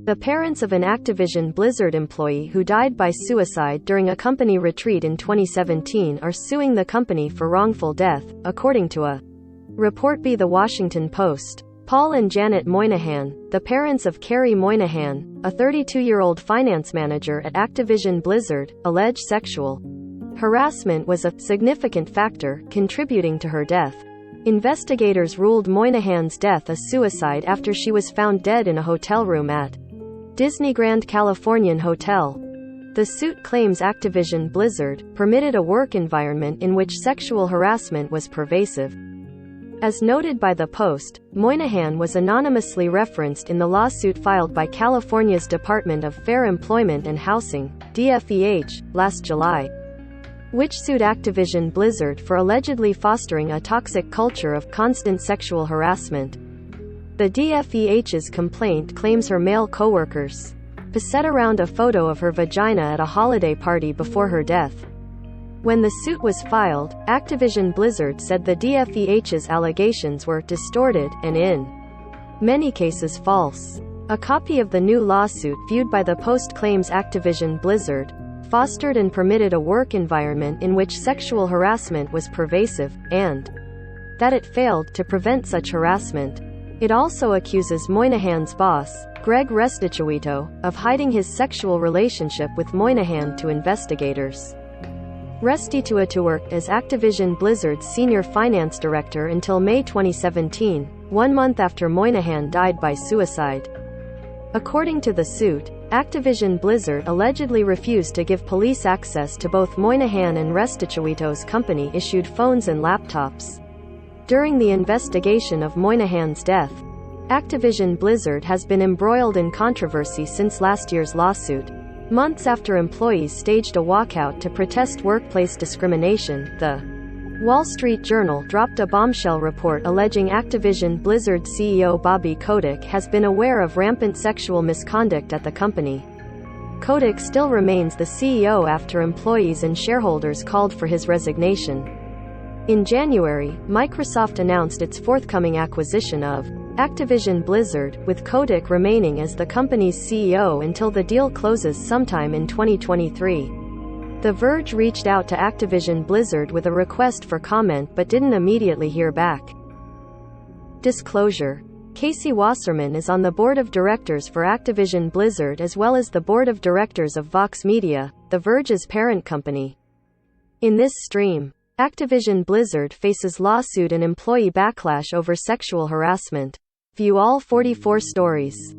The parents of an Activision Blizzard employee who died by suicide during a company retreat in 2017 are suing the company for wrongful death, according to a report by The Washington Post. Paul and Janet Moynihan, the parents of Carrie Moynihan, a 32-year-old finance manager at Activision Blizzard, allege sexual harassment was a significant factor contributing to her death. Investigators ruled Moynihan's death a suicide after she was found dead in a hotel room at Disney Grand Californian Hotel. The suit claims Activision Blizzard permitted a work environment in which sexual harassment was pervasive. As noted by the Post, Moynihan was anonymously referenced in the lawsuit filed by California's Department of Fair Employment and Housing, DFEH, last July, which sued Activision Blizzard for allegedly fostering a toxic culture of constant sexual harassment. The DFEH's complaint claims her male coworkers passed around a photo of her vagina at a holiday party before her death. When the suit was filed, Activision Blizzard said the DFEH's allegations were distorted and, in many cases, false. A copy of the new lawsuit viewed by the Post claims Activision Blizzard fostered and permitted a work environment in which sexual harassment was pervasive, and that it failed to prevent such harassment. It also accuses Moynihan's boss, Greg Restituito, of hiding his sexual relationship with Moynihan to investigators. Restituito worked as Activision Blizzard's senior finance director until May 2017, 1 month after Moynihan died by suicide. According to the suit, Activision Blizzard allegedly refused to give police access to both Moynihan and Restituito's company-issued phones and laptops. During the investigation of Moynihan's death, Activision Blizzard has been embroiled in controversy since last year's lawsuit. Months after employees staged a walkout to protest workplace discrimination, the Wall Street Journal dropped a bombshell report alleging Activision Blizzard CEO Bobby Kotick has been aware of rampant sexual misconduct at the company. Kotick still remains the CEO after employees and shareholders called for his resignation. In January, Microsoft announced its forthcoming acquisition of Activision Blizzard, with Kotick remaining as the company's CEO until the deal closes sometime in 2023. The Verge reached out to Activision Blizzard with a request for comment but didn't immediately hear back. Disclosure: Casey Wasserman is on the board of directors for Activision Blizzard as well as the board of directors of Vox Media, The Verge's parent company. In this stream, Activision Blizzard faces lawsuit and employee backlash over sexual harassment. View all 44 stories.